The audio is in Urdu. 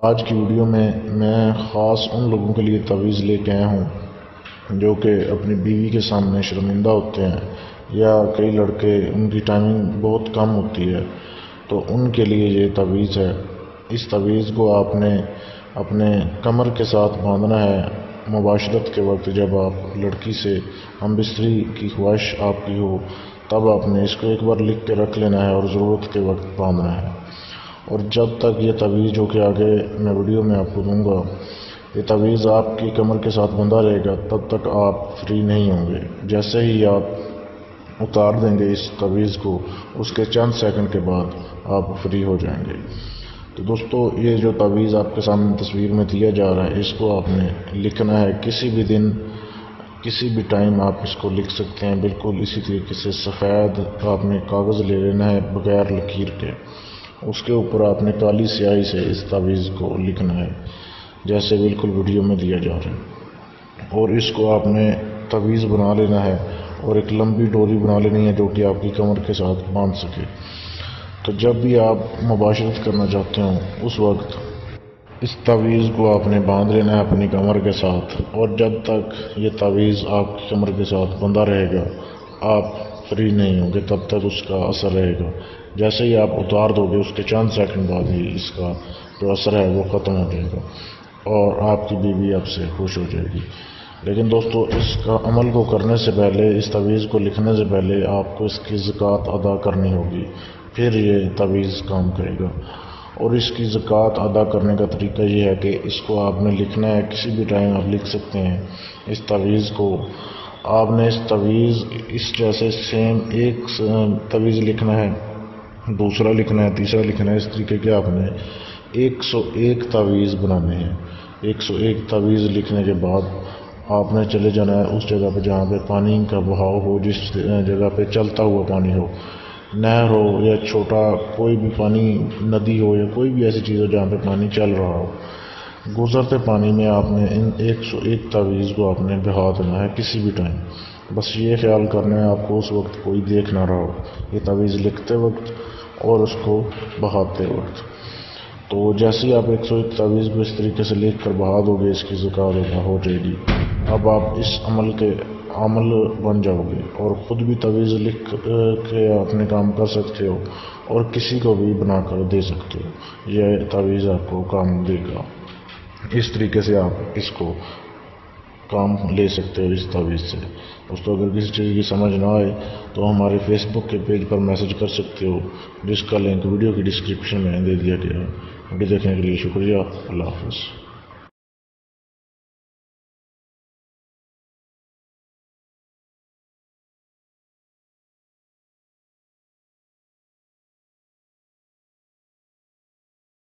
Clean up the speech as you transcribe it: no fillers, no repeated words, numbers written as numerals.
آج کی ویڈیو میں خاص ان لوگوں کے لیے تعویذ لے کے آیا ہوں جو کہ اپنی بیوی کے سامنے شرمندہ ہوتے ہیں، یا کئی لڑکے ان کی ٹائمنگ بہت کم ہوتی ہے، تو ان کے لیے یہ تعویذ ہے۔ اس تعویذ کو آپ نے اپنے کمر کے ساتھ باندھنا ہے۔ مباشرت کے وقت جب آپ لڑکی سے ہم بستری کی خواہش آپ کی ہو، تب آپ نے اس کو ایک بار لکھ کے رکھ لینا ہے اور ضرورت کے وقت باندھنا ہے۔ اور جب تک یہ تعویذ جو کہ آگے میں ویڈیو میں آپ کو دوں گا، یہ تعویذ آپ کی کمر کے ساتھ بندھا رہے گا، تب تک آپ فری نہیں ہوں گے۔ جیسے ہی آپ اتار دیں گے اس تعویذ کو، اس کے چند سیکنڈ کے بعد آپ فری ہو جائیں گے۔ تو دوستو، یہ جو تعویذ آپ کے سامنے تصویر میں دیا جا رہا ہے، اس کو آپ نے لکھنا ہے۔ کسی بھی دن، کسی بھی ٹائم آپ اس کو لکھ سکتے ہیں۔ بالکل اسی طریقے سے سفید آپ نے کاغذ لے لینا ہے بغیر لکیر کے، اس کے اوپر آپ نے کالی سیاہی سے اس تعویذ کو لکھنا ہے، جیسے بالکل ویڈیو میں دیا جا رہا ہے۔ اور اس کو آپ نے تعویذ بنا لینا ہے اور ایک لمبی ڈوری بنا لینی ہے جو کہ آپ کی کمر کے ساتھ باندھ سکے۔ تو جب بھی آپ مباشرت کرنا چاہتے ہوں، اس وقت اس تعویذ کو آپ نے باندھ لینا ہے اپنی کمر کے ساتھ، اور جب تک یہ تعویذ آپ کی کمر کے ساتھ بندھا رہے گا، آپ فری نہیں ہوں گے، تب تک اس کا اثر رہے گا۔ جیسے ہی آپ اتار دو گے، اس کے چند سیکنڈ بعد ہی اس کا جو اثر ہے وہ ختم ہو جائے گا اور آپ کی بیوی آپ سے خوش ہو جائے گی۔ لیکن دوستو، اس کا عمل کو کرنے سے پہلے، اس تعویذ کو لکھنے سے پہلے آپ کو اس کی زکوٰۃ ادا کرنی ہوگی، پھر یہ تعویذ کام کرے گا۔ اور اس کی زکوٰۃ ادا کرنے کا طریقہ یہ ہے کہ اس کو آپ نے لکھنا ہے، کسی بھی ٹائم آپ لکھ سکتے ہیں۔ اس تعویذ کو آپ نے اس جیسے سیم ایک تعویذ لکھنا ہے، دوسرا لکھنا ہے، تیسرا لکھنا ہے، اس طریقے کے آپ نے 101 تعویذ بنانے ہیں۔ 101 تعویذ لکھنے کے بعد آپ نے چلے جانا ہے اس جگہ پہ جہاں پہ پانی کا بہاؤ ہو، جس جگہ پہ چلتا ہوا پانی ہو، نہر ہو یا چھوٹا کوئی بھی پانی، ندی ہو یا کوئی بھی ایسی چیز ہو جہاں پہ پانی چل رہا ہو، گزرتے پانی میں آپ نے ان 101 تعویذ کو آپ نے بہا دینا ہے کسی بھی ٹائم۔ بس یہ خیال کرنا ہے آپ کو اس وقت کوئی دیکھ نہ رہا ہو، یہ تعویذ لکھتے وقت اور اس کو بہاتے وقت۔ تو جیسے ہی آپ 101 تعویذ کو اس طریقے سے لکھ کر بہا دو گے، اس کی زکوٰۃ ادا ہو جائے گی۔ اب آپ اس عمل کے عامل بن جاؤ گے اور خود بھی تعویذ لکھ کے اپنے کام کر سکتے ہو اور کسی کو بھی بنا کر دے سکتے ہو۔ یہ تعویذ آپ کو کام دے گا۔ اس طریقے سے آپ اس کو کام لے سکتے ہو اس تعویذ سے۔ دوستو، اگر کسی چیز کی سمجھ نہ آئے تو ہمارے فیس بک کے پیج پر میسج کر سکتے ہو، جس کا لنک ویڈیو کی ڈسکرپشن میں دے دیا گیا ہے۔ ویڈیو دیکھنے کے لیے شکریہ۔ اللہ حافظ۔